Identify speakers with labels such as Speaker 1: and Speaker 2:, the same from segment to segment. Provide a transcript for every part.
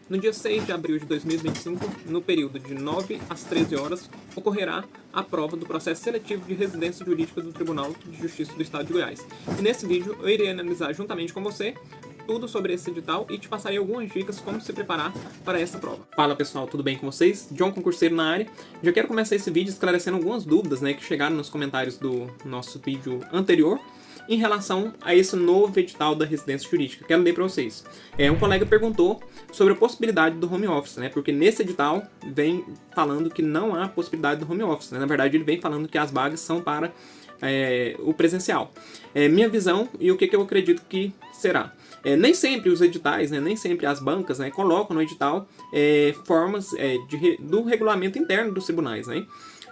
Speaker 1: No dia 6 de abril de 2025, no período de 9 às 13 horas, ocorrerá a prova do processo seletivo de residência jurídica do Tribunal de Justiça do Estado de Goiás. E nesse vídeo eu irei analisar juntamente com você tudo sobre esse edital e te passarei algumas dicas como se preparar para essa prova. Fala pessoal, tudo bem com vocês? John, concurseiro na área. Já quero começar esse vídeo esclarecendo algumas dúvidas que chegaram nos comentários do nosso vídeo anterior em relação a esse novo edital da residência jurídica. Quero ler para vocês. Um colega perguntou sobre a possibilidade do home office, porque nesse edital vem falando que não há possibilidade do home office. Na verdade, ele vem falando que as vagas são para o presencial. Minha visão e o que eu acredito que será. Nem sempre os editais, nem sempre as bancas colocam no edital formas do regulamento interno dos tribunais.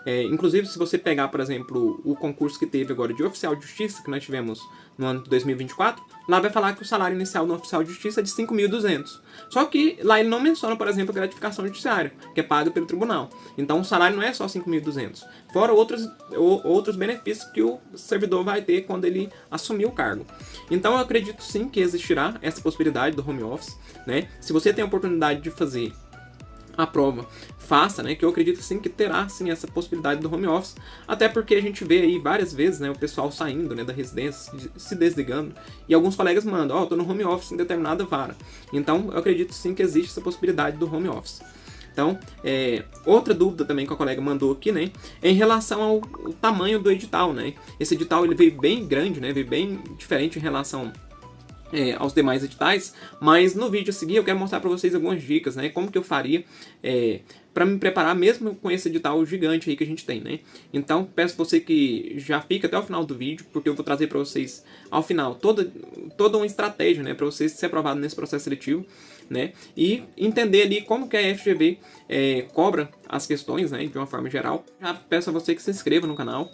Speaker 1: Inclusive, se você pegar, por exemplo, o concurso que teve agora de oficial de justiça, que nós tivemos no ano de 2024, lá vai falar que o salário inicial do oficial de justiça é de 5.200. Só que lá ele não menciona, por exemplo, a gratificação judiciária, que é paga pelo tribunal. Então o salário não é só 5.200. Fora outros benefícios que o servidor vai ter quando ele assumir o cargo. Então eu acredito sim que existirá essa possibilidade do home office. Se você tem a oportunidade de fazer a prova, faça, que eu acredito sim que terá sim essa possibilidade do home office, até porque a gente vê aí várias vezes o pessoal saindo da residência, se desligando, e alguns colegas mandam, tô no home office em determinada vara. Então eu acredito sim que existe essa possibilidade do home office. Então, outra dúvida também que a colega mandou aqui, é em relação ao tamanho do edital, Esse edital ele veio bem grande, veio bem diferente em relação aos demais editais, mas no vídeo a seguir eu quero mostrar para vocês algumas dicas, como que eu faria para me preparar mesmo com esse edital gigante aí que a gente tem, Então peço você que já fique até o final do vídeo, porque eu vou trazer para vocês ao final toda uma estratégia, para vocês ser aprovado nesse processo seletivo, e entender ali como que a FGV cobra as questões, de uma forma geral. Já peço a você que se inscreva no canal,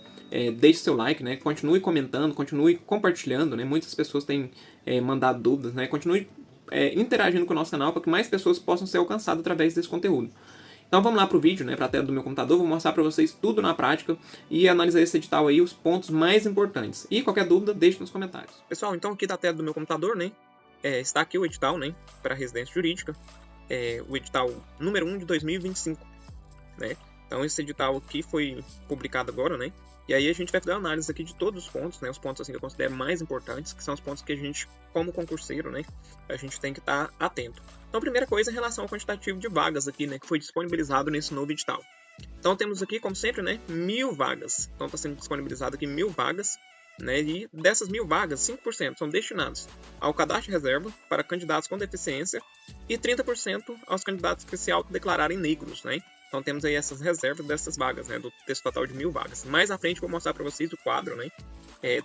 Speaker 1: deixe seu like, continue comentando, continue compartilhando, muitas pessoas têm mandado dúvidas, continue interagindo com o nosso canal para que mais pessoas possam ser alcançadas através desse conteúdo. Então vamos lá para o vídeo, para a tela do meu computador, vou mostrar para vocês tudo na prática e analisar esse edital aí, os pontos mais importantes. E qualquer dúvida, deixe nos comentários. Pessoal, então aqui da tela do meu computador, está aqui o edital, para residência jurídica, o edital número 1 de 2025, Então esse edital aqui foi publicado agora, E aí a gente vai fazer uma análise aqui de todos os pontos, os pontos assim que eu considero mais importantes, que são os pontos que a gente, como concurseiro, a gente tem que estar atento. Então, a primeira coisa é em relação ao quantitativo de vagas aqui, que foi disponibilizado nesse novo edital. Então, temos aqui, como sempre, 1.000 vagas. Então, está sendo disponibilizado aqui 1.000 vagas, E dessas 1.000 vagas, 5% são destinados ao cadastro de reserva para candidatos com deficiência e 30% aos candidatos que se autodeclararem negros, Então temos aí essas reservas dessas vagas, do texto total de 1.000 vagas. Mais à frente eu vou mostrar para vocês o quadro,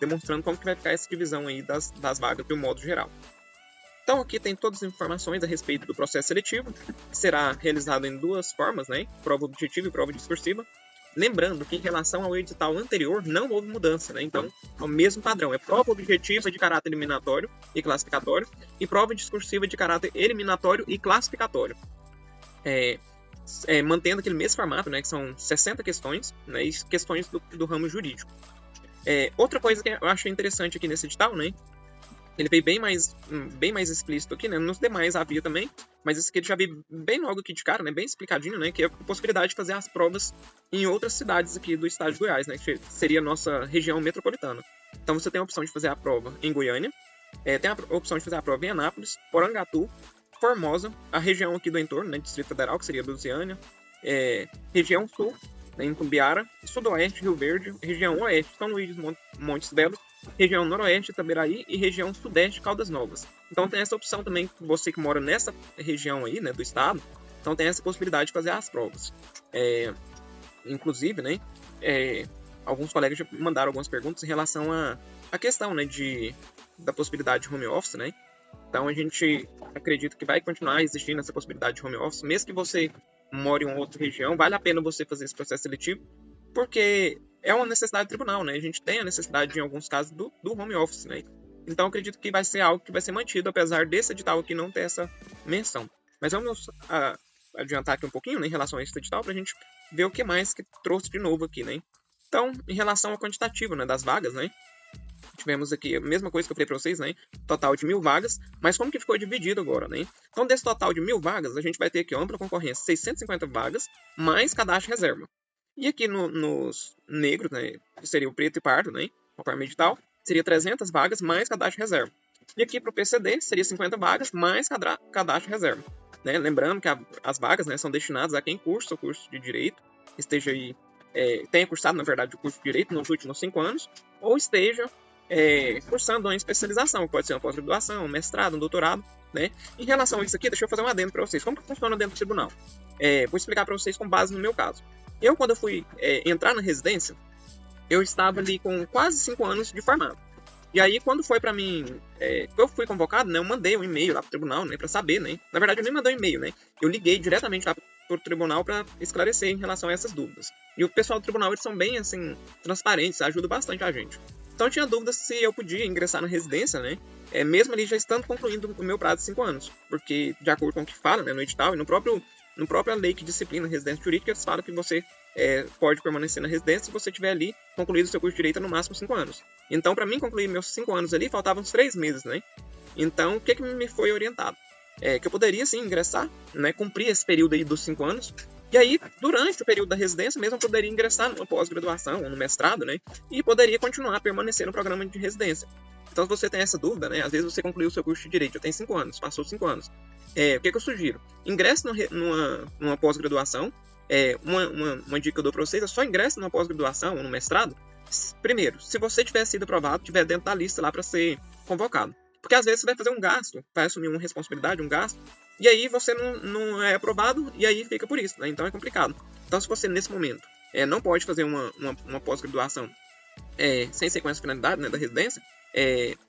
Speaker 1: demonstrando como que vai ficar essa divisão aí das vagas de um modo geral. Então aqui tem todas as informações a respeito do processo seletivo, que será realizado em duas formas, prova objetiva e prova discursiva. Lembrando que em relação ao edital anterior não houve mudança, Então é o mesmo padrão, é prova objetiva de caráter eliminatório e classificatório e prova discursiva de caráter eliminatório e classificatório. Mantendo aquele mesmo formato, que são 60 questões, e questões do ramo jurídico. Outra coisa que eu achei interessante aqui nesse edital, ele veio bem mais explícito aqui, Nos demais havia também, mas esse aqui ele já veio bem logo aqui de cara, bem explicadinho, que é a possibilidade de fazer as provas em outras cidades aqui do estado de Goiás, que seria a nossa região metropolitana. Então você tem a opção de fazer a prova em Goiânia, tem a opção de fazer a prova em Anápolis, Porangatu, Formosa, a região aqui do entorno, Distrito Federal, que seria Lusiânia, região sul, em Tumbiara, sudoeste, Rio Verde, região oeste, São Luís, Montes Belos, região noroeste, Itaberaí e região sudeste, Caldas Novas. Então tem essa opção também, você que mora nessa região aí, do estado, então tem essa possibilidade de fazer as provas. Inclusive, alguns colegas já mandaram algumas perguntas em relação à questão, da possibilidade de home office, Então a gente acredita que vai continuar existindo essa possibilidade de home office, mesmo que você more em uma outra região, vale a pena você fazer esse processo seletivo, porque é uma necessidade do tribunal, A gente tem a necessidade, em alguns casos, do home office, Então acredito que vai ser algo que vai ser mantido, apesar desse edital aqui não ter essa menção. Mas vamos adiantar aqui um pouquinho, em relação a esse edital, para a gente ver o que mais que trouxe de novo aqui, Então, em relação ao quantitativo, das vagas, tivemos aqui a mesma coisa que eu falei para vocês, né? Total de 1.000 vagas, mas como que ficou dividido agora, né? Então, desse total de 1.000 vagas, a gente vai ter aqui ampla concorrência, 650 vagas, mais cadastro reserva. E aqui nos negros, né, que seria o preto e pardo, né, conforme edital, seria 300 vagas mais cadastro reserva. E aqui para o PCD seria 50 vagas mais cadastro reserva. Né? Lembrando que as vagas, né, são destinadas a quem cursa o curso de Direito, esteja aí, tenha cursado, na verdade, o curso de Direito nos últimos 5 anos, ou esteja cursando uma especialização, pode ser uma pós-graduação, um mestrado, um doutorado. Né? Em relação a isso aqui, deixa eu fazer um adendo para vocês. Como que funciona dentro do tribunal? Vou explicar para vocês com base no meu caso. Eu, quando eu fui entrar na residência, eu estava ali com quase 5 anos de formado. E aí, quando foi para mim, eu fui convocado, né, eu mandei um e-mail lá pro tribunal, né, para saber, né. Na verdade, eu nem mandei um e-mail, né. Eu liguei diretamente lá pro tribunal para esclarecer em relação a essas dúvidas. E o pessoal do tribunal, eles são bem, assim, transparentes, ajudam bastante a gente. Então, eu tinha dúvidas se eu podia ingressar na residência, né, mesmo ali já estando concluindo o meu prazo de 5 anos. Porque, de acordo com o que fala, né, no edital e no própria lei que disciplina a residência jurídica, eles falam que você pode permanecer na residência se você tiver ali concluído o seu curso de Direito no máximo 5 anos. Então, para mim concluir meus 5 anos ali, faltavam uns 3 meses, né? Então, o que me foi orientado? Que eu poderia, sim, ingressar, né? Cumprir esse período aí dos 5 anos. E aí, durante o período da residência mesmo, eu poderia ingressar numa pós-graduação ou no mestrado, né? E poderia continuar a permanecer no programa de residência. Então, se você tem essa dúvida, né? Às vezes você concluiu o seu curso de Direito, já tem 5 anos, passou 5 anos. O que eu sugiro? Ingresse numa pós-graduação. Uma dica que eu dou para vocês é só ingresse numa pós-graduação ou no mestrado. Primeiro, se você tiver sido aprovado, tiver dentro da lista lá para ser convocado. Porque às vezes você vai fazer um gasto, vai assumir uma responsabilidade, um gasto, e aí você não é aprovado e aí fica por isso, né? Então é complicado. Então, se você nesse momento não pode fazer uma pós-graduação sem ser com essa finalidade, né, da residência,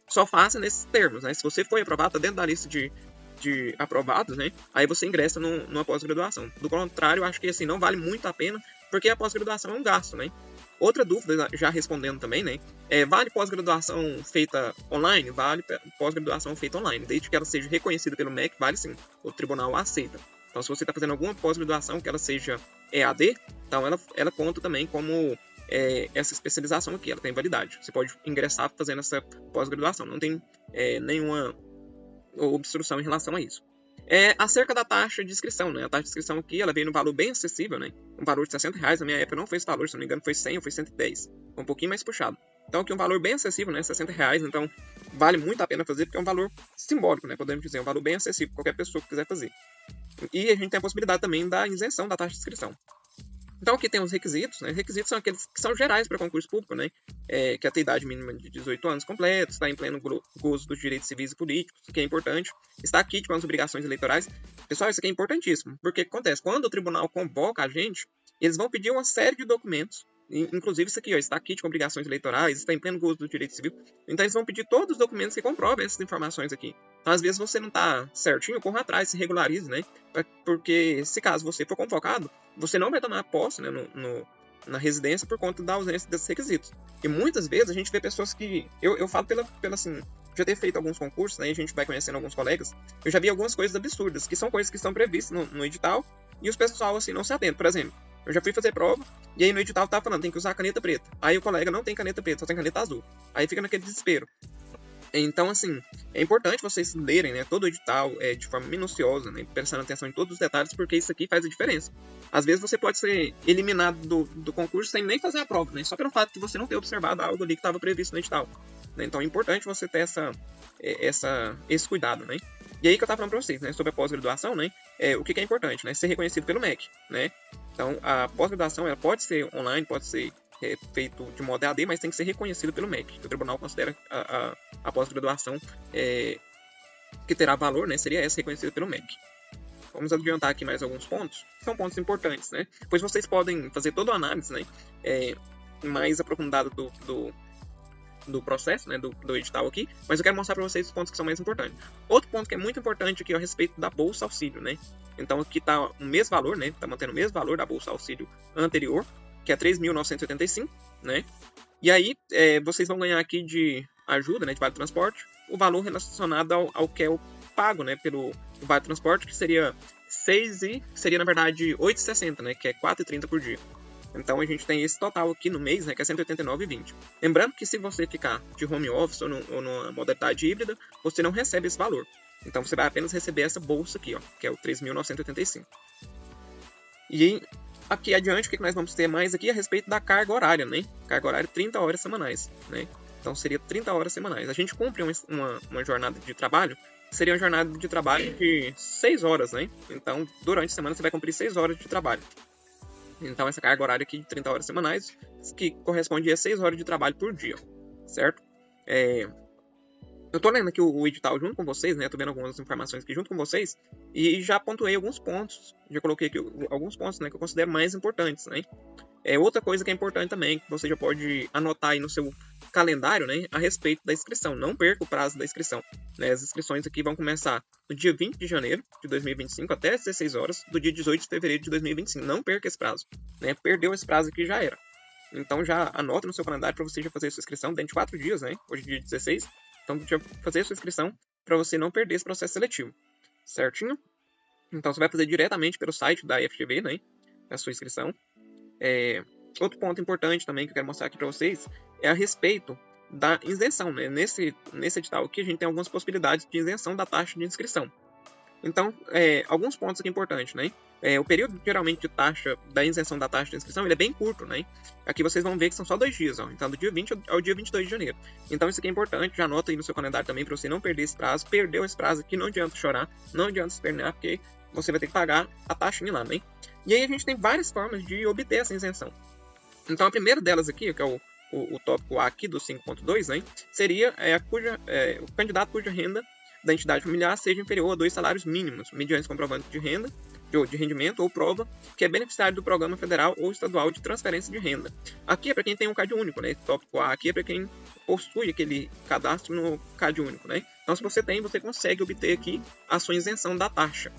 Speaker 1: só faça nesses termos, né? Se você foi aprovado, está dentro da lista de aprovados, né? Aí você ingressa numa pós-graduação. Do contrário, eu acho que assim não vale muito a pena, porque a pós-graduação é um gasto, né? Outra dúvida, já respondendo também, né? Vale pós-graduação feita online? Vale pós-graduação feita online, desde que ela seja reconhecida pelo MEC, vale sim. O tribunal aceita. Então, se você está fazendo alguma pós-graduação que ela seja EAD, então ela conta também como essa especialização aqui, ela tem validade. Você pode ingressar fazendo essa pós-graduação, não tem nenhuma obstrução em relação a isso. Acerca da taxa de inscrição, né? A taxa de inscrição aqui, ela veio no valor bem acessível, né? Um valor de R$60, na minha época não foi esse valor, se não me engano foi 100 ou foi 110. Foi um pouquinho mais puxado. Então aqui um valor bem acessível, né? R$60, então vale muito a pena fazer, porque é um valor simbólico, né? Podemos dizer, um valor bem acessível para qualquer pessoa que quiser fazer. E a gente tem a possibilidade também da isenção da taxa de inscrição. Então aqui tem os requisitos, né? Requisitos são aqueles que são gerais para concurso público, né? Que é ter idade mínima de 18 anos completos, estar em pleno gozo dos direitos civis e políticos, que é importante, estar aqui com as obrigações eleitorais. Pessoal, isso aqui é importantíssimo, porque o que acontece? Quando o tribunal convoca a gente, eles vão pedir uma série de documentos, inclusive isso aqui, ó, está aqui com obrigações eleitorais, está em pleno gozo do direito civil. Então eles vão pedir todos os documentos que comprovem essas informações aqui. Então, às vezes você não está certinho, corra atrás, se regularize, né? Porque se caso você for convocado, você não vai tomar posse, né, na residência por conta da ausência desses requisitos. E muitas vezes a gente vê pessoas que... Eu falo pela assim... Já ter feito alguns concursos, né? A gente vai conhecendo alguns colegas. Eu já vi algumas coisas absurdas, que são coisas que estão previstas no edital, e os pessoal, assim, não se atentam. Por exemplo, eu já fui fazer prova, e aí no edital tava falando, tem que usar caneta preta. Aí o colega não tem caneta preta, só tem caneta azul. Aí fica naquele desespero. Então, assim, é importante vocês lerem, né, todo o edital de forma minuciosa, né, prestando atenção em todos os detalhes, porque isso aqui faz a diferença. Às vezes você pode ser eliminado do concurso sem nem fazer a prova, né, só pelo fato de você não ter observado algo ali que estava previsto no edital. Né? Então é importante você ter esse cuidado, né? E aí que eu estava falando para vocês, né, sobre a pós-graduação, né, o que é importante, né, ser reconhecido pelo MEC, né? Então a pós-graduação ela pode ser online, pode ser feito de modo EAD, mas tem que ser reconhecido pelo MEC. O tribunal considera a pós-graduação que terá valor, né, seria essa reconhecida pelo MEC. Vamos adiantar aqui mais alguns pontos, que são pontos importantes, né? Pois vocês podem fazer toda a análise, né, mais aprofundada do processo, né, do edital aqui, mas eu quero mostrar para vocês os pontos que são mais importantes. Outro ponto que é muito importante aqui é a respeito da Bolsa Auxílio, né? Então aqui está o mesmo valor, né? Está mantendo o mesmo valor da Bolsa Auxílio anterior, que é 3.985, né? E aí, vocês vão ganhar aqui de ajuda, né, de vale transporte, o valor relacionado ao que é o pago, né, pelo vale transporte, que seria na verdade 8,60, né, que é 4,30 por dia. Então a gente tem esse total aqui no mês, né, que é R$ 189,20. Lembrando que se você ficar de home office ou numa modalidade híbrida, você não recebe esse valor. Então você vai apenas receber essa bolsa aqui, ó, que é o 3.985. E aqui adiante, o que nós vamos ter mais aqui a respeito da carga horária, né? Carga horária 30 horas semanais, né? Então seria 30 horas semanais. A gente cumpre uma jornada de trabalho, seria uma jornada de trabalho de 6 horas, né? Então durante a semana você vai cumprir 6 horas de trabalho. Então essa carga horária aqui de 30 horas semanais, que corresponde a 6 horas de trabalho por dia, certo? Eu tô lendo aqui o edital junto com vocês, né? Tô vendo algumas informações aqui junto com vocês e já pontuei alguns pontos. Já coloquei aqui alguns pontos, né, que eu considero mais importantes, né? Outra coisa que é importante também, que você já pode anotar aí no seu calendário, né, a respeito da inscrição. Não perca o prazo da inscrição, né? As inscrições aqui vão começar no dia 20 de janeiro de 2025 até as 16 horas do dia 18 de fevereiro de 2025. Não perca esse prazo, né? Perdeu esse prazo aqui, já era. Então já anota no seu calendário para você já fazer a sua inscrição dentro de 4 dias, né? Hoje é dia 16. Então, já fazer a sua inscrição para você não perder esse processo seletivo, certinho? Então, você vai fazer diretamente pelo site da FGV, né? A sua inscrição. Outro ponto importante também que eu quero mostrar aqui para vocês é a respeito da isenção, né? Nesse edital aqui, a gente tem algumas possibilidades de isenção da taxa de inscrição. Então, alguns pontos aqui importantes, né? O período, geralmente, de taxa, da isenção da taxa de inscrição, ele é bem curto, né? Aqui vocês vão ver que são só 2 dias, ó. Então, do dia 20 ao dia 22 de janeiro. Então, isso aqui é importante, já anota aí no seu calendário também, para você não perder esse prazo. Perdeu esse prazo aqui, não adianta chorar, não adianta se espernear, porque você vai ter que pagar a taxinha lá, né? E aí, a gente tem várias formas de obter essa isenção. Então, a primeira delas aqui, que é o tópico A aqui do 5.2, né? Seria o candidato cuja renda da entidade familiar seja inferior a 2 salários mínimos, mediante comprovante de renda, de rendimento ou prova que é beneficiário do programa federal ou estadual de transferência de renda. Aqui é para quem tem um CAD único, né? Esse tópico A aqui é para quem possui aquele cadastro no CAD único, né? Então, se você tem, você consegue obter aqui a sua isenção da taxa.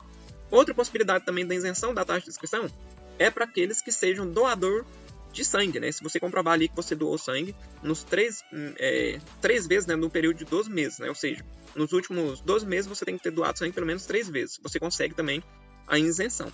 Speaker 1: Outra possibilidade também da isenção da taxa de inscrição é para aqueles que sejam doador de sangue, né? Se você comprovar ali que você doou sangue nos 3 vezes, né, no período de 12 meses, né? Ou seja, nos últimos 12 meses você tem que ter doado sangue pelo menos 3 vezes. Você consegue também a isenção.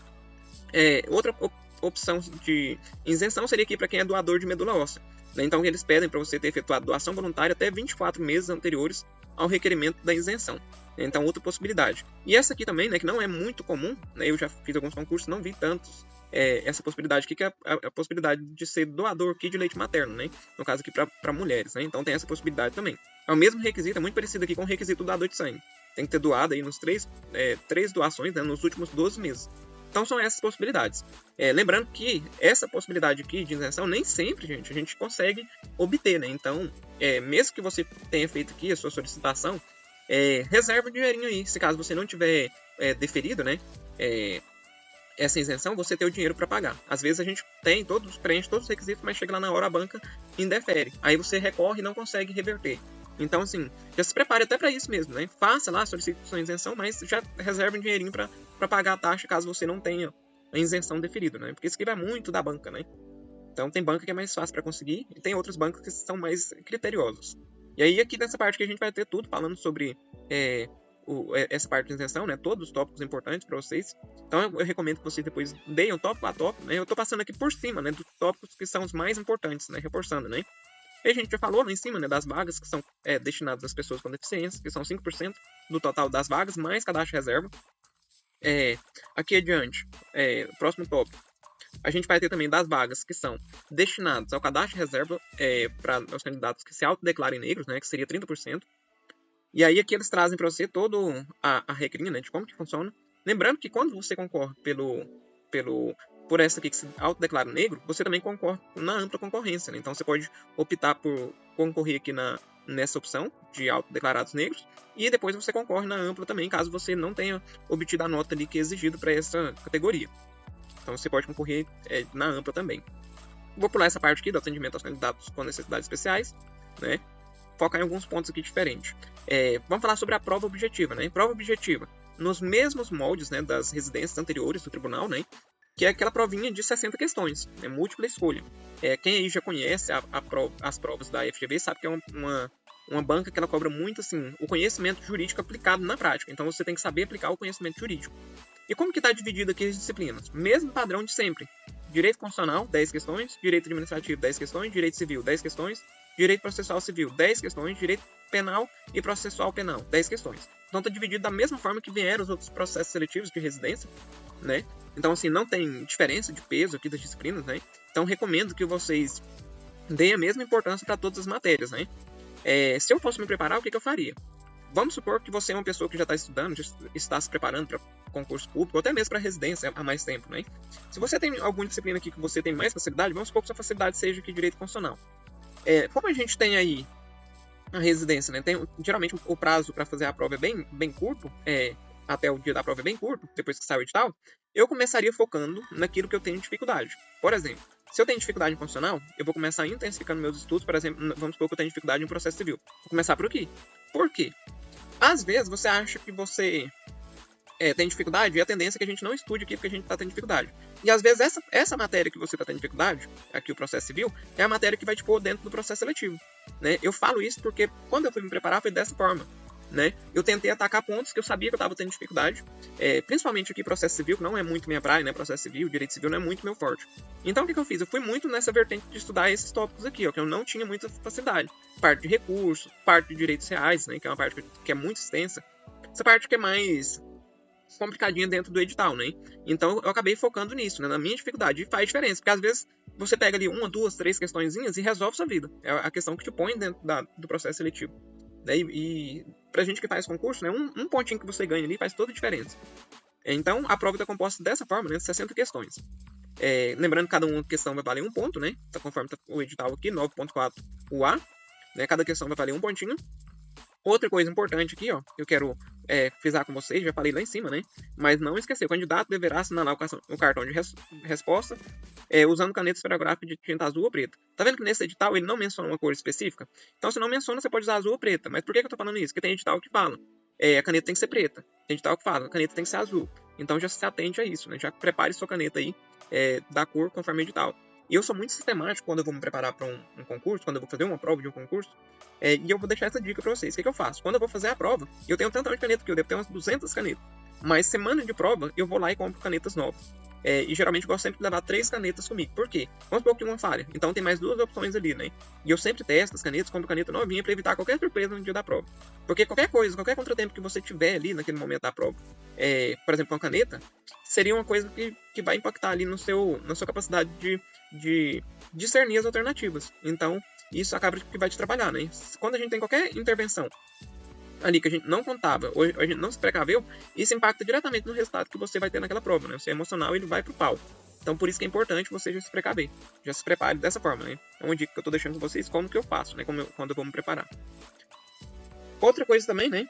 Speaker 1: Outra opção de isenção seria aqui para quem é doador de medula óssea, né? Então, eles pedem para você ter efetuado doação voluntária até 24 meses anteriores ao requerimento da isenção. Então, outra possibilidade. E essa aqui também, né, que não é muito comum, né? Eu já fiz alguns concursos, não vi tantos. Essa possibilidade aqui, que é a possibilidade de ser doador aqui de leite materno, né? No caso aqui para mulheres, né? Então tem essa possibilidade também. É o mesmo requisito, é muito parecido aqui com o requisito do doador de sangue. Tem que ter doado aí nos 3 doações, né, nos últimos 12 meses. Então são essas possibilidades. Lembrando que essa possibilidade aqui de isenção nem sempre, gente, a gente consegue obter, né? Então, mesmo que você tenha feito aqui a sua solicitação, reserva um dinheirinho aí. Se caso você não tiver deferido, né? Essa isenção, você tem o dinheiro para pagar. Às vezes a gente preenche todos os requisitos, mas chega lá na hora a banca indefere. Aí você recorre e não consegue reverter. Então, assim, já se prepare até para isso mesmo, né? Faça lá a solicitação de isenção, mas já reserve um dinheirinho para pagar a taxa caso você não tenha a isenção deferida, né? Porque isso aqui vai muito da banca, né? Então, tem banca que é mais fácil para conseguir e tem outros bancos que são mais criteriosos. E aí, aqui nessa parte que a gente vai ter tudo falando sobre essa parte de isenção, né? Todos os tópicos importantes para vocês. Então, eu recomendo que vocês depois deem o tópico a tópico, né? Eu tô passando aqui por cima, né? Dos tópicos que são os mais importantes, né? Reforçando, né? E a gente já falou lá em cima, né, das vagas que são destinadas às pessoas com deficiência, que são 5% do total das vagas, mais cadastro reserva. Aqui adiante, próximo tópico, a gente vai ter também das vagas que são destinadas ao cadastro reserva para os candidatos que se autodeclarem negros, né, que seria 30%. E aí aqui eles trazem para você todo a regrinha, né, de como que funciona. Lembrando que quando você concorre por essa aqui que se autodeclara negro, você também concorre na ampla concorrência, né? Então você pode optar por concorrer aqui nessa opção de autodeclarados negros e depois você concorre na ampla também, caso você não tenha obtido a nota ali que é exigido para essa categoria. Então você pode concorrer na ampla também. Vou pular essa parte aqui do atendimento aos candidatos com necessidades especiais, né? Focar em alguns pontos aqui diferentes. Vamos falar sobre a prova objetiva, né? Prova objetiva, nos mesmos moldes, né, das residências anteriores do tribunal, né? Que é aquela provinha de 60 questões, né, múltipla escolha. Quem aí já conhece as provas da FGV sabe que é uma banca que ela cobra muito assim, o conhecimento jurídico aplicado na prática. Então você tem que saber aplicar o conhecimento jurídico. E como que está dividido aqui as disciplinas? Mesmo padrão de sempre.
Speaker 2: direito constitucional, 10 questões, direito administrativo, 10 questões, direito civil, 10 questões, direito processual civil, 10 questões, direito penal e processual penal, 10 questões. Então está dividido da mesma forma que vieram os outros processos seletivos de residência, né? Então, assim, não tem diferença de peso aqui das disciplinas, né? Então, recomendo que vocês deem a mesma importância para todas as matérias, né? Se eu fosse me preparar, o que eu faria? Vamos supor que você é uma pessoa que já está estudando, já está se preparando para concurso público, ou até mesmo para residência há mais tempo, né? Se você tem alguma disciplina aqui que você tem mais facilidade, vamos supor que sua facilidade seja aqui direito constitucional. Como a gente tem aí a residência, né? Geralmente o prazo para fazer a prova é bem curto, até o dia da prova é bem curto, depois que sai o edital, eu começaria focando naquilo que eu tenho dificuldade. Por exemplo, se eu tenho dificuldade em constitucional, eu vou começar intensificando meus estudos. Por exemplo, vamos supor que eu tenho dificuldade em processo civil. Vou começar por aqui. Por quê? Às vezes você acha que você tem dificuldade e a tendência é que a gente não estude aqui porque a gente está tendo dificuldade. E às vezes essa matéria que você está tendo dificuldade, aqui o processo civil, é a matéria que vai te pôr dentro do processo seletivo, né? Eu falo isso porque quando eu fui me preparar foi dessa forma, né? Eu tentei atacar pontos que eu sabia que eu estava tendo dificuldade, principalmente aqui processo civil, que não é muito minha praia, né? Processo civil, direito civil não é muito meu forte. Então o que eu fiz? Eu fui muito nessa vertente de estudar esses tópicos aqui, ó, que eu não tinha muita facilidade. Parte de recursos, parte de direitos reais, né? Que é uma parte que é muito extensa. Essa parte que é mais complicadinha dentro do edital, né? Então eu acabei focando nisso, né? Na minha dificuldade. E faz diferença, porque às vezes você pega ali 1, 2, 3 questõezinhas e resolve sua vida. É a questão que te põe dentro do processo seletivo. Né? E pra gente que faz concurso, né? Um pontinho que você ganha ali faz toda a diferença. Então a prova está composta dessa forma, né? 60 questões. Lembrando que cada uma questão vai valer 1 ponto, né? Tá conforme tá o edital aqui, 9.4 UA. Né? Cada questão vai valer 1 pontinho. Outra coisa importante aqui, ó, eu quero frisar com vocês, já falei lá em cima, né? Mas não esquecer, o candidato deverá assinalar o cartão de resposta usando caneta esferográfica de tinta azul ou preta. Tá vendo que nesse edital ele não menciona uma cor específica? Então, se não menciona, você pode usar azul ou preta. Mas por que eu tô falando isso? Porque tem edital que fala, a caneta tem que ser preta. Tem edital que fala, a caneta tem que ser azul. Então, já se atente a isso, né? Já prepare sua caneta aí da cor conforme o edital. E eu sou muito sistemático quando eu vou me preparar para um concurso, quando eu vou fazer uma prova de um concurso. E eu vou deixar essa dica para vocês. O que eu faço? Quando eu vou fazer a prova, eu tenho tanta caneta que eu devo ter umas 200 canetas. Mas semana de prova, eu vou lá e compro canetas novas. E geralmente eu gosto sempre de levar 3 canetas comigo. Por quê? Vamos supor que uma falha. Então tem mais 2 opções ali, né? E eu sempre testo as canetas, compro caneta novinha para evitar qualquer surpresa no dia da prova. Porque qualquer coisa, qualquer contratempo que você tiver ali naquele momento da prova, por exemplo, uma caneta, seria uma coisa que vai impactar ali na sua capacidade de discernir as alternativas. Então, isso acaba que vai te trabalhar, né? Quando a gente tem qualquer intervenção ali que a gente não contava, ou a gente não se precaveu, isso impacta diretamente no resultado que você vai ter naquela prova, né? O seu emocional, ele vai pro pau. Então, por isso que é importante você já se precaver. Já se prepare dessa forma, né? É uma dica que eu tô deixando com vocês, como que eu faço, né? Quando eu vou me preparar. Outra coisa também, né?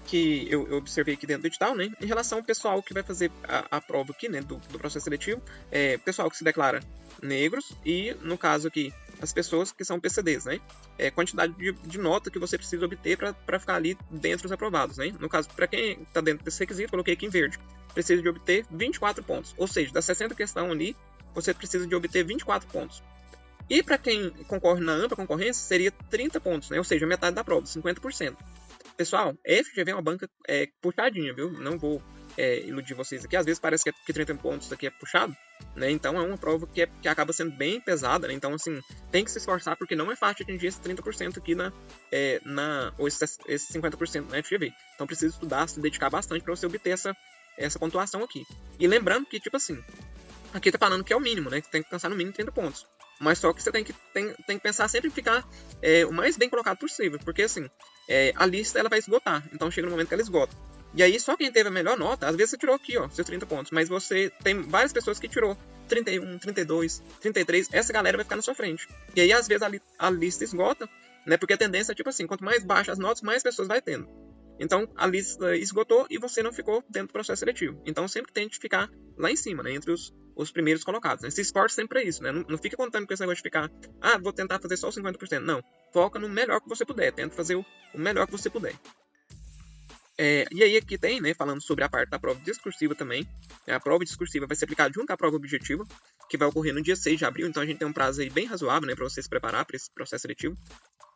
Speaker 2: Que eu observei aqui dentro do edital, né? Em relação ao pessoal que vai fazer a prova aqui, né? Do processo seletivo. Pessoal que se declara negros e, no caso aqui, as pessoas que são PCDs, né? Quantidade de nota que você precisa obter para ficar ali dentro dos aprovados, né? No caso, para quem está dentro desse requisito, coloquei aqui em verde. Precisa de obter 24 pontos. Ou seja, das 60 questões ali, você precisa de obter 24 pontos. E para quem concorre na ampla concorrência, seria 30 pontos, né? Ou seja, metade da prova, 50%. Pessoal, FGV é uma banca puxadinha, viu? Não vou iludir vocês aqui. Às vezes parece que 30 pontos aqui é puxado, né? Então é uma prova que acaba sendo bem pesada, né? Então, assim, tem que se esforçar porque não é fácil atingir esse 30% aqui ou esse 50% na FGV. Então precisa estudar, se dedicar bastante para você obter essa pontuação aqui. E lembrando que, tipo assim, aqui tá falando que é o mínimo, né? Que tem que alcançar no mínimo 30 pontos. Mas só que você tem que pensar sempre em ficar o mais bem colocado possível. Porque, assim, a lista ela vai esgotar. Então chega no momento que ela esgota. E aí, só quem teve a melhor nota, às vezes você tirou aqui, ó, seus 30 pontos. Mas você tem várias pessoas que tirou 31, 32, 33. Essa galera vai ficar na sua frente. E aí, às vezes, a lista esgota, né? Porque a tendência é, tipo assim, quanto mais baixas as notas, mais pessoas vai tendo. Então, a lista esgotou e você não ficou dentro do processo seletivo. Então, sempre tente ficar lá em cima, né? Entre os primeiros colocados, né? Se esforce sempre para isso, né? Não fica contando com esse negócio de ficar, vou tentar fazer só os 50%. Não. Foca no melhor que você puder. Tenta fazer o melhor que você puder. E aí aqui tem, né, falando sobre a parte da prova discursiva também. A prova discursiva vai ser aplicada junto com a prova objetiva, que vai ocorrer no dia 6 de abril. Então a gente tem um prazo aí bem razoável, né, para você se preparar para esse processo seletivo.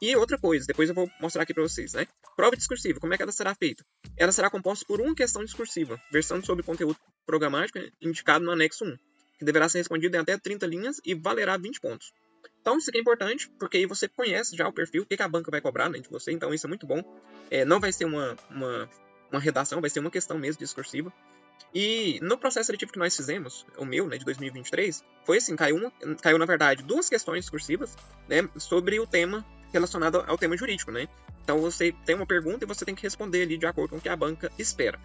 Speaker 2: E outra coisa, depois eu vou mostrar aqui para vocês, né? Prova discursiva, como é que ela será feita? Ela será composta por uma questão discursiva, versando sobre conteúdo programático indicado no anexo 1. que deverá ser respondido em até 30 linhas e valerá 20 pontos. Então, isso aqui é importante, porque aí você conhece já o perfil, o que a banca vai cobrar, né, de você, então isso é muito bom. Não vai ser uma redação, vai ser uma questão mesmo discursiva. E no processo seletivo que nós fizemos, o meu, né, de 2023, foi assim, caiu na verdade 2 questões discursivas, né, sobre o tema relacionado ao tema jurídico, né. Então você tem uma pergunta e você tem que responder ali de acordo com o que a banca espera.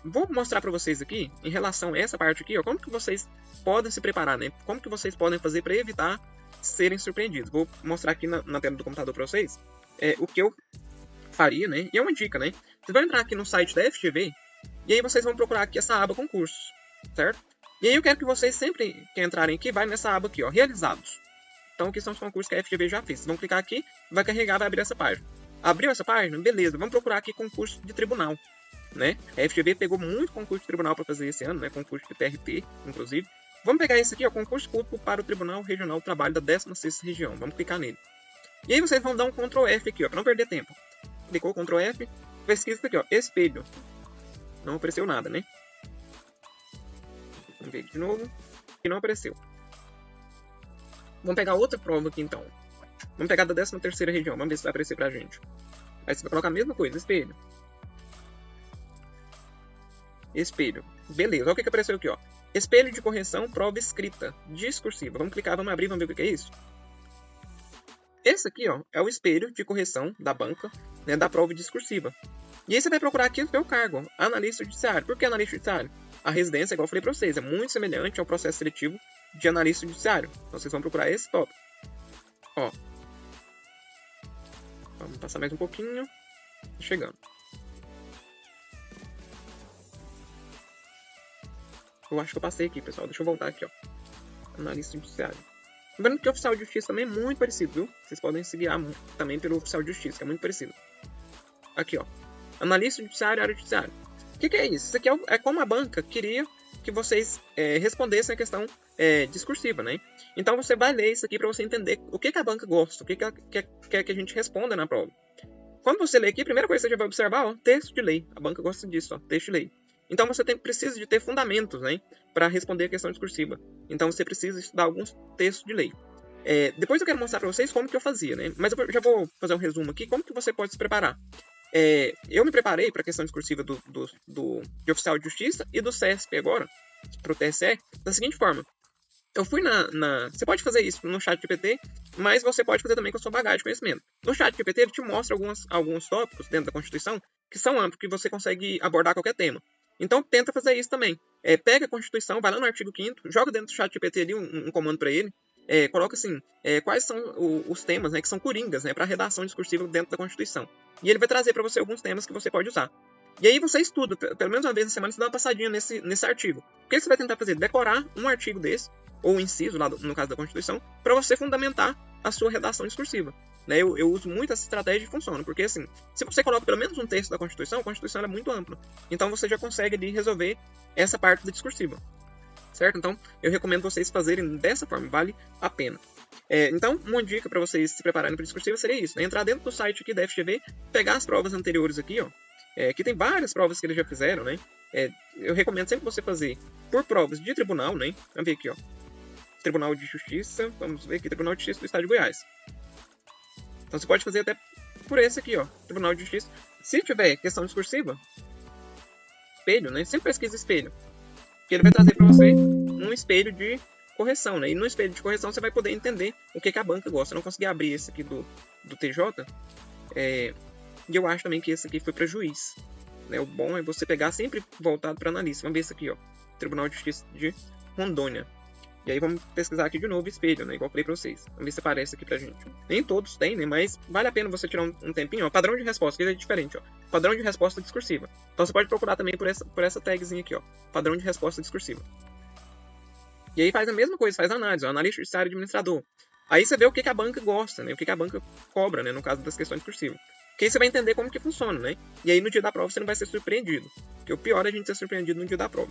Speaker 2: Vou mostrar para vocês aqui, em relação a essa parte aqui, ó, como que vocês podem se preparar, né, como que vocês podem fazer para evitar serem surpreendidos. Vou mostrar aqui na tela do computador para vocês o que eu faria, né, e é uma dica, né. Vocês vão entrar aqui no site da FGV, e aí vocês vão procurar aqui essa aba concursos, certo? E aí eu quero que vocês sempre que entrarem aqui, vai nessa aba aqui, ó, realizados. Então aqui são os concursos que a FGV já fez. Vocês vão clicar aqui, vai carregar, vai abrir essa página. Abriu essa página? Beleza, vamos procurar aqui concurso de tribunal, né? A FGV pegou muito concurso de tribunal para fazer esse ano, né? Concurso de TRT, inclusive. Vamos pegar esse aqui, ó, concurso público para o Tribunal Regional do Trabalho da 16ª Região. Vamos clicar nele. E aí vocês vão dar um Ctrl F aqui, ó, para não perder tempo. Clicou Ctrl F, pesquisa aqui, ó, espelho. Não apareceu nada, né? Vamos ver aqui de novo. E não apareceu. Vamos pegar outra prova aqui, então. Vamos pegar da 13ª região. Vamos ver se vai aparecer pra gente. Aí você vai colocar a mesma coisa, espelho. Espelho. Beleza, olha o que apareceu aqui, ó. Espelho de correção, prova escrita, discursiva. Vamos clicar, vamos abrir, vamos ver o que é isso. Esse aqui, ó, é o espelho de correção da banca, né, da prova discursiva. E aí você vai procurar aqui o seu cargo, analista judiciário. Por que analista judiciário? A residência, igual eu falei para vocês, é muito semelhante ao processo seletivo de analista judiciário. Então vocês vão procurar esse tópico. Ó. Vamos passar mais um pouquinho. Chegando. Eu acho que eu passei aqui, pessoal. Deixa eu voltar aqui, ó. Analista judiciário. Lembrando que o oficial de justiça também é muito parecido, viu? Vocês podem se guiar também pelo oficial de justiça, que é muito parecido. Aqui, ó. Analista judiciário, área judiciária. O que é isso? Isso aqui é como a banca queria que vocês respondessem a questão discursiva, né? Então você vai ler isso aqui para você entender o que a banca gosta, o que quer que a gente responda na prova. Quando você lê aqui, a primeira coisa que você já vai observar, ó, texto de lei. A banca gosta disso, ó, texto de lei. Então você precisa de ter fundamentos, né, para responder a questão discursiva. Então você precisa estudar alguns textos de lei. Depois eu quero mostrar para vocês como que eu fazia, né? Mas eu já vou fazer um resumo aqui, como que você pode se preparar. Eu me preparei para a questão discursiva de oficial de justiça e do CESP agora, para o TSE, da seguinte forma. Eu fui Você pode fazer isso no ChatGPT, mas você pode fazer também com a sua bagagem de conhecimento. No ChatGPT ele te mostra alguns tópicos dentro da Constituição que são amplos, que você consegue abordar qualquer tema. Então tenta fazer isso também. Pega a Constituição, vai lá no artigo 5º, joga dentro do ChatGPT ali um comando para ele, coloca assim, quais são os temas, né, que são coringas, né, para redação discursiva dentro da Constituição. E ele vai trazer para você alguns temas que você pode usar. E aí você estuda, pelo menos uma vez na semana, você dá uma passadinha nesse artigo. O que você vai tentar fazer? Decorar um artigo desse, ou um inciso, lá no caso da Constituição, para você fundamentar a sua redação discursiva. Né, eu uso muito essa estratégia e funciona, porque assim, se você coloca pelo menos um texto da Constituição, a Constituição é muito ampla. Então você já consegue ali resolver essa parte da discursiva. Certo? Então, eu recomendo vocês fazerem dessa forma, vale a pena. Então, uma dica para vocês se prepararem para a discursiva seria isso, né? Entrar dentro do site aqui da FGV, pegar as provas anteriores aqui, ó. Que tem várias provas que eles já fizeram, né? Eu recomendo sempre você fazer por provas de tribunal, né? Vamos ver aqui, ó. Tribunal de Justiça, vamos ver aqui, Tribunal de Justiça do Estado de Goiás. Então, você pode fazer até por esse aqui, ó, Tribunal de Justiça. Se tiver questão discursiva, espelho, né? Sempre pesquisa espelho. Que ele vai trazer para você um espelho de correção, né? E no espelho de correção você vai poder entender o que a banca gosta. Eu não consegui abrir esse aqui do TJ. E eu acho também que esse aqui foi para juiz. Né? O bom é você pegar sempre voltado para analista. Vamos ver esse aqui, ó. Tribunal de Justiça de Rondônia. E aí vamos pesquisar aqui de novo espelho, né? Igual eu falei pra vocês. Vamos ver se aparece aqui pra gente. Nem todos têm, né? Mas vale a pena você tirar um tempinho, ó. Padrão de resposta, que é diferente, ó. Padrão de resposta discursiva. Então você pode procurar também por essa tagzinha aqui, ó. Padrão de resposta discursiva. E aí faz a mesma coisa, faz análise, ó. Analista judiciário e administrador. Aí você vê o que a banca gosta, né? O que a banca cobra, né? No caso das questões discursivas. Porque aí você vai entender como que funciona, né? E aí no dia da prova você não vai ser surpreendido. Porque o pior é a gente ser surpreendido no dia da prova.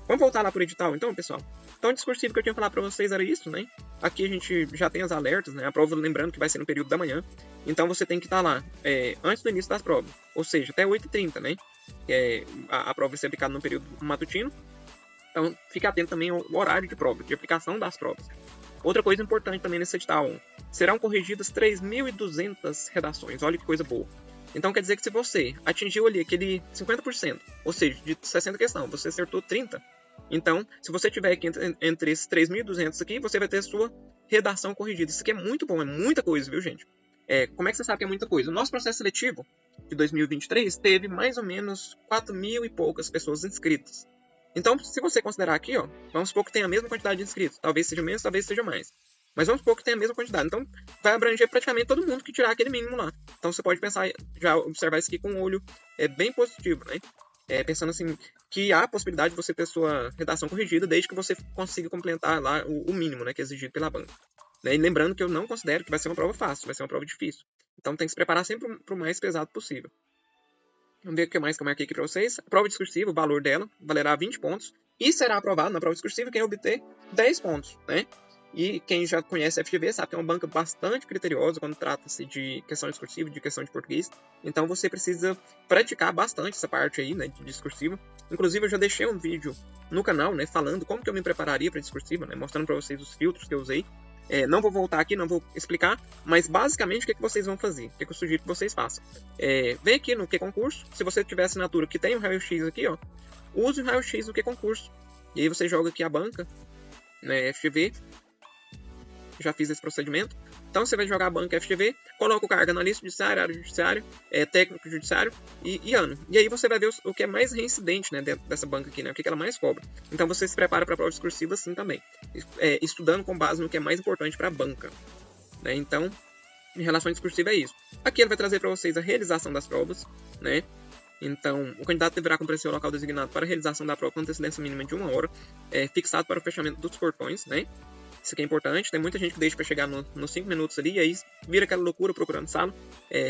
Speaker 2: Vamos voltar lá pro edital, então, pessoal? Então, o discursivo que eu tinha falado pra vocês era isso, né? Aqui a gente já tem as alertas, né? A prova, lembrando que vai ser no período da manhã. Então, você tem que estar lá antes do início das provas. Ou seja, até 8h30, né? A prova vai ser aplicada no período matutino. Então, fique atento também ao horário de prova, de aplicação das provas. Outra coisa importante também nesse edital, serão corrigidas 3.200 redações. Olha que coisa boa. Então, quer dizer que se você atingiu ali aquele 50%, ou seja, de 60 questões, você acertou 30. Então, se você tiver aqui entre esses 3.200 aqui, você vai ter a sua redação corrigida. Isso aqui é muito bom, é muita coisa, viu, gente? Como é que você sabe que é muita coisa? O nosso processo seletivo de 2023 teve mais ou menos 4.000 e poucas pessoas inscritas. Então, se você considerar aqui, ó, vamos supor que tenha a mesma quantidade de inscritos. Talvez seja menos, talvez seja mais. Mas vamos supor que tenha a mesma quantidade. Então, vai abranger praticamente todo mundo que tirar aquele mínimo lá. Então, você pode pensar, já observar isso aqui com um olho bem positivo, né? Pensando assim, que há a possibilidade de você ter sua redação corrigida desde que você consiga completar lá o mínimo, né, que é exigido pela banca. E lembrando que eu não considero que vai ser uma prova fácil, vai ser uma prova difícil. Então, tem que se preparar sempre para o mais pesado possível. Vamos ver o que mais que eu marquei aqui para vocês. A prova discursiva, o valor dela, valerá 20 pontos. E será aprovado na prova discursiva quem obter 10 pontos, né? E quem já conhece a FGV sabe que é uma banca bastante criteriosa quando trata-se de questão discursiva, de questão de português. Então você precisa praticar bastante essa parte aí, né, de discursiva. Inclusive eu já deixei um vídeo no canal, né, falando como que eu me prepararia para discursiva, né, mostrando para vocês os filtros que eu usei. Não vou voltar aqui, não vou explicar, mas basicamente o que vocês vão fazer, o que eu sugiro que vocês façam. Vem aqui no QConcurso, se você tiver assinatura que tem o raio-x aqui, ó, use o raio-x do QConcurso. E aí você joga aqui a banca, né, FGV. Já fiz esse procedimento. Então você vai jogar a banca FGV, coloca o cargo analista judiciário, área judiciário, técnico judiciário e ano. E aí você vai ver o que é mais reincidente, né, dentro dessa banca aqui, né, o que ela mais cobra. Então você se prepara para a prova discursiva assim também, estudando com base no que é mais importante para a banca, né? Então, em relação à discursiva é isso. Aqui ele vai trazer para vocês a realização das provas, né? Então, o candidato deverá comparecer ao local designado para a realização da prova com antecedência mínima de 1 hora, fixado para o fechamento dos portões, né? Isso aqui é importante, tem muita gente que deixa para chegar nos 5 minutos ali, e aí vira aquela loucura procurando sala.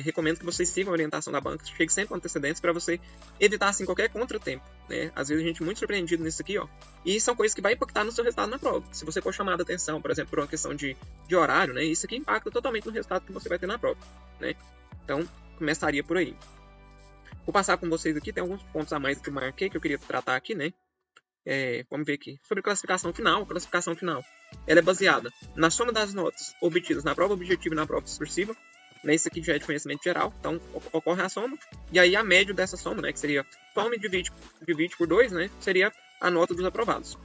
Speaker 2: Recomendo que vocês sigam a orientação da banca, chegue sempre com antecedência para você evitar assim, qualquer contratempo, né? Às vezes a gente é muito surpreendido nisso aqui, ó. E são coisas que vai impactar no seu resultado na prova. Se você for chamado a atenção, por exemplo, por uma questão de horário, né? Isso aqui impacta totalmente no resultado que você vai ter na prova, né? Então, começaria por aí. Vou passar com vocês aqui, tem alguns pontos a mais que eu marquei, que eu queria tratar aqui, né? Vamos ver aqui. Sobre classificação final. A classificação final ela é baseada na soma das notas obtidas na prova objetiva e na prova discursiva. Né? Isso aqui já é de conhecimento geral. Então, ocorre a soma. E aí, a média dessa soma, né, que seria soma e divide por 2, né, seria a nota dos aprovados.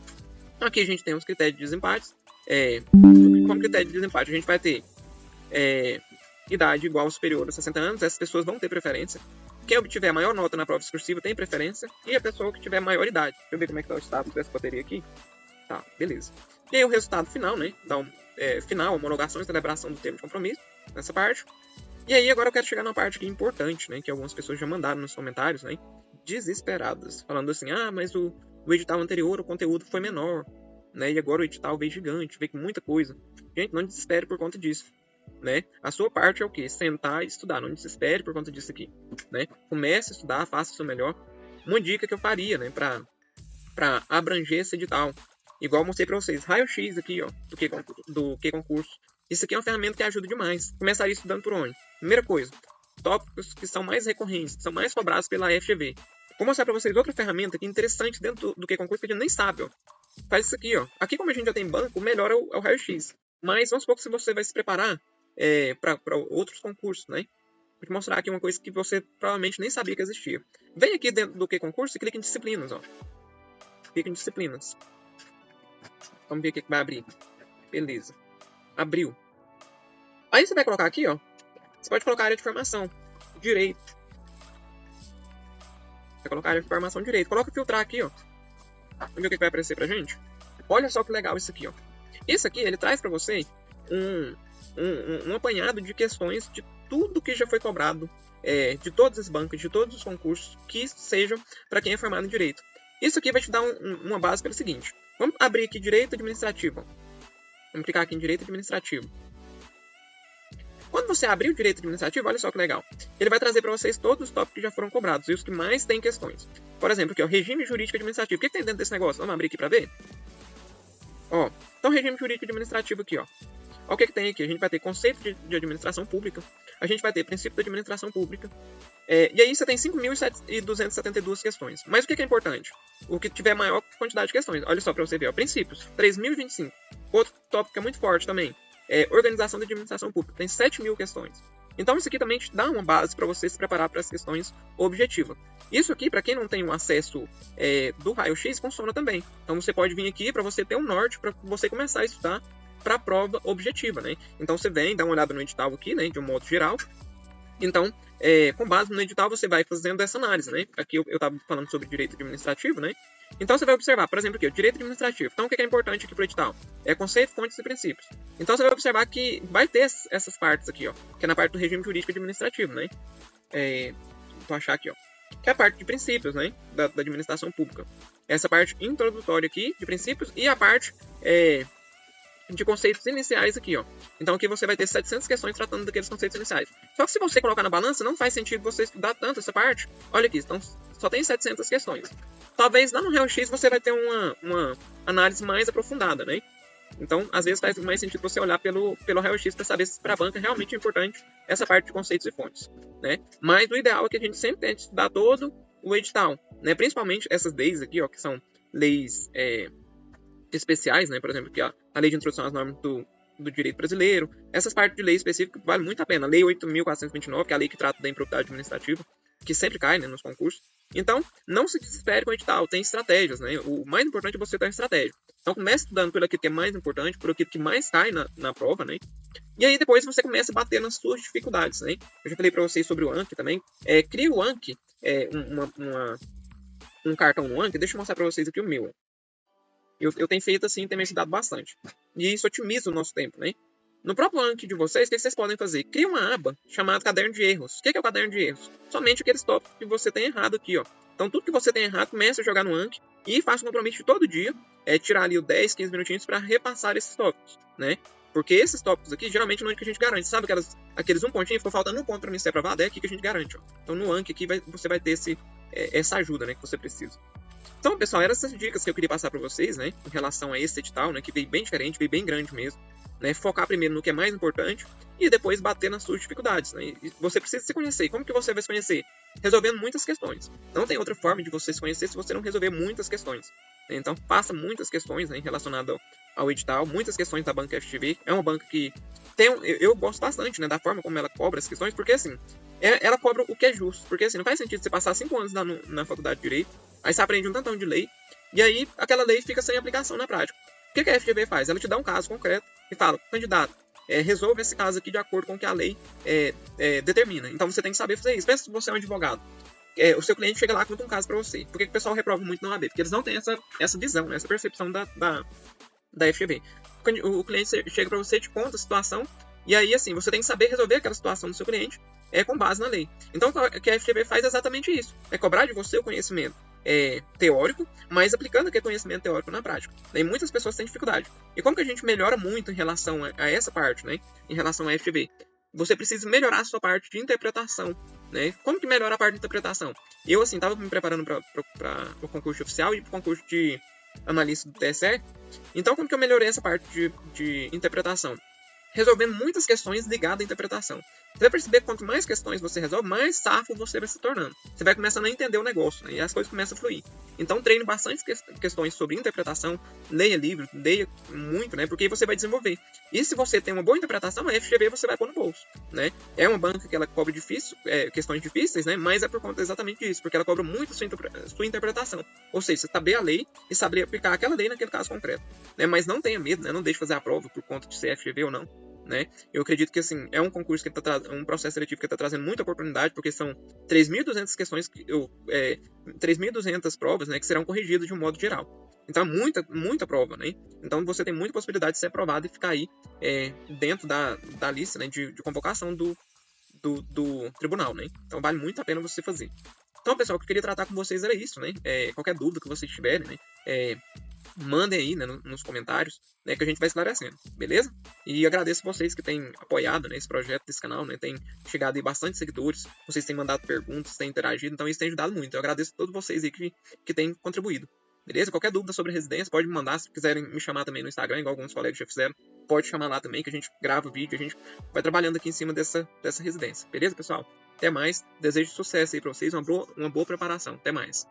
Speaker 2: Aqui a gente tem os critérios de desempate. Como critério de desempate, a gente vai ter idade igual ou superior a 60 anos. Essas pessoas vão ter preferência. Quem obtiver a maior nota na prova discursiva tem preferência. E a pessoa que tiver maior idade. Deixa eu ver como é que está o status dessa bateria aqui. Tá, beleza. E aí o resultado final, né? Então, final, homologação e celebração do termo de compromisso. Nessa parte. E aí agora eu quero chegar numa parte aqui importante, né? Que algumas pessoas já mandaram nos comentários, né? Desesperadas. Falando assim, mas o edital anterior, o conteúdo foi menor. Né? E agora o edital veio gigante, veio com muita coisa. Gente, não desespere por conta disso. Né? A sua parte é o quê? Sentar e estudar. Não desespere por conta disso aqui. Né? Comece a estudar, faça o seu melhor. Uma dica que eu faria, né? Para abranger esse edital. Igual eu mostrei para vocês. Raio-X aqui, ó. Do QConcurso. Isso aqui é uma ferramenta que ajuda demais. Começaria estudando por onde? Primeira coisa. Tópicos que são mais recorrentes, que são mais cobrados pela FGV. Vou mostrar para vocês outra ferramenta que é interessante dentro do QConcurso que a gente nem sabe, ó. Faz isso aqui, ó. Aqui, como a gente já tem banco, o melhor é o Raio-X. Mas vamos supor que se você vai se preparar para outros concursos, né? Vou te mostrar aqui uma coisa que você provavelmente nem sabia que existia. Vem aqui dentro do QConcurso e clica em disciplinas, ó. Clica em disciplinas. Vamos ver o que vai abrir. Beleza. Abriu. Aí você vai colocar aqui, ó. Você pode colocar área de formação. Direito. Vai colocar área de formação direito. Coloca filtrar aqui, ó. Vamos ver o que vai aparecer pra gente. Olha só que legal isso aqui, ó. Isso aqui, ele traz pra você um apanhado de questões de tudo que já foi cobrado, de todas as bancas, de todos os concursos que sejam para quem é formado em Direito. Isso aqui vai te dar uma base pelo seguinte. Vamos abrir aqui Direito Administrativo. Vamos clicar aqui em Direito Administrativo. Quando você abrir o Direito Administrativo, olha só que legal. Ele vai trazer para vocês todos os tópicos que já foram cobrados e os que mais têm questões. Por exemplo, aqui, ó, Regime Jurídico Administrativo. O que tem dentro desse negócio? Vamos abrir aqui para ver? Ó, então, Regime Jurídico Administrativo aqui, ó. Olha o que tem aqui. A gente vai ter conceito de administração pública. A gente vai ter princípio da administração pública. E aí você tem 5.272 questões. Mas o que é importante? O que tiver maior quantidade de questões. Olha só para você ver, ó, princípios, 3.025. Outro tópico que é muito forte também, organização da administração pública, tem 7.000 questões. Então isso aqui também te dá uma base para você se preparar para as questões objetivas. Isso aqui, para quem não tem o acesso do raio-x, funciona também. Então você pode vir aqui para você ter um norte, para você começar a estudar para a prova objetiva, né? Então você vem, dá uma olhada no edital aqui, né, de um modo geral. Então, com base no edital, você vai fazendo essa análise, né? Aqui eu estava falando sobre direito administrativo, né? Então, você vai observar, por exemplo, aqui, o direito administrativo. Então, o que é importante aqui para o edital? É conceito, fontes e princípios. Então, você vai observar que vai ter essas partes aqui, ó, que é na parte do regime jurídico administrativo, né? Vou achar aqui, ó, que é a parte de princípios, né? Da administração pública. Essa parte introdutória aqui, de princípios, e a parte de conceitos iniciais aqui, ó. Então aqui você vai ter 700 questões tratando daqueles conceitos iniciais. Só que se você colocar na balança, não faz sentido você estudar tanto essa parte. Olha aqui, então só tem 700 questões. Talvez lá no raio-x você vai ter uma análise mais aprofundada, né? Então, às vezes faz mais sentido você olhar pelo raio-x para saber se para a banca é realmente importante essa parte de conceitos e fontes, né? Mas o ideal é que a gente sempre tente estudar todo o edital, né? Principalmente essas leis aqui, ó, que são leis especiais, né? Por exemplo, aqui, ó, a lei de introdução às normas do direito brasileiro. Essas partes de lei específica vale muito a pena. Lei 8.429, que é a lei que trata da improbidade administrativa, que sempre cai, né, nos concursos. Então, não se desespere com o edital, tem estratégias, né? O mais importante é você ter uma estratégia. Então, comece estudando pelo aquilo que é mais importante, por aquilo que mais cai na prova, né? E aí, depois você começa a bater nas suas dificuldades, né? Eu já falei para vocês sobre o Anki também. Cria o Anki, um cartão no Anki. Deixa eu mostrar para vocês aqui o meu. Eu tenho feito assim, tem me ajudado bastante. E isso otimiza o nosso tempo, né? No próprio Anki de vocês, o que vocês podem fazer? Cria uma aba chamada Caderno de Erros. O que é o Caderno de Erros? Somente aqueles tópicos que você tem errado aqui, ó. Então, tudo que você tem errado, comece a jogar no Anki e faça um compromisso de todo dia, tirar ali 10, 15 minutinhos para repassar esses tópicos, né? Porque esses tópicos aqui, geralmente, não é o que a gente garante. Sabe aqueles um pontinho, ficou faltando um ponto para mim ser aprovado? É aqui que a gente garante, ó. Então, no Anki aqui, você vai ter essa ajuda, né, que você precisa. Então, pessoal, eram essas dicas que eu queria passar para vocês, né, em relação a esse edital, né, que veio bem diferente, veio bem grande mesmo, né, focar primeiro no que é mais importante e depois bater nas suas dificuldades, né, e você precisa se conhecer. Como que você vai se conhecer? Resolvendo muitas questões. Não tem outra forma de você se conhecer se você não resolver muitas questões. Então, faça muitas questões, né, relacionadas ao edital, muitas questões da banca FGV. É uma banca que eu gosto bastante, né, da forma como ela cobra as questões, porque assim, ela cobra o que é justo, porque assim, não faz sentido você passar 5 anos na faculdade de Direito, aí você aprende um tantão de lei, e aí aquela lei fica sem aplicação na prática. O que a FGV faz? Ela te dá um caso concreto e fala, candidato, resolva esse caso aqui de acordo com o que a lei determina. Então você tem que saber fazer isso. Pensa se você é um advogado. O seu cliente chega lá e conta um caso para você. Por que o pessoal reprova muito na OAB? Porque eles não têm essa visão, né, essa percepção da FGV. O cliente chega para você, te conta a situação, e aí, assim, você tem que saber resolver aquela situação do seu cliente com base na lei. Então, o que a FGV faz é exatamente isso. É cobrar de você o conhecimento teórico, mas aplicando aquele conhecimento teórico na prática. E muitas pessoas têm dificuldade. E como que a gente melhora muito em relação a essa parte, né? Em relação à FGV? Você precisa melhorar a sua parte de interpretação, né? Como que melhora a parte de interpretação? Eu, assim, estava me preparando para o concurso oficial e para o concurso de analista do TSE. Então, como que eu melhorei essa parte de interpretação? Resolvendo muitas questões ligadas à interpretação. Você vai perceber que quanto mais questões você resolve, mais safo você vai se tornando. Você vai começando a entender o negócio, né? E as coisas começam a fluir. Então treine bastante questões sobre interpretação, leia livros, leia muito, né? Porque aí você vai desenvolver. E se você tem uma boa interpretação, a FGV você vai pôr no bolso, né? É uma banca que ela cobra questões difíceis, né? Mas é por conta exatamente disso, porque ela cobra muito sua interpretação. Ou seja, você saber a lei e saber aplicar aquela lei naquele caso concreto, né? Mas não tenha medo, né? Não deixe de fazer a prova por conta de ser FGV ou não. Né? Eu acredito que assim, é um concurso que um processo seletivo que está trazendo muita oportunidade, porque são 3.200 questões, 3.200 provas, né, que serão corrigidas de um modo geral. Então é muita prova, né? Então você tem muita possibilidade de ser aprovado e ficar aí dentro da lista, né, de convocação do tribunal, né? Então vale muito a pena você fazer. Então, pessoal, o que eu queria tratar com vocês era isso, né? Qualquer dúvida que vocês tiverem, né? Mandem aí, né, nos comentários, né, que a gente vai esclarecendo, beleza? E agradeço vocês que têm apoiado, né, esse projeto desse canal, né, tem chegado aí bastante seguidores, vocês têm mandado perguntas, têm interagido, então isso tem ajudado muito. Eu agradeço a todos vocês aí que têm contribuído, beleza? Qualquer dúvida sobre residência, pode me mandar, se quiserem me chamar também no Instagram, igual alguns colegas já fizeram, pode chamar lá também, que a gente grava o vídeo, a gente vai trabalhando aqui em cima dessa residência, beleza, pessoal? Até mais. Desejo sucesso aí para vocês, uma boa preparação. Até mais.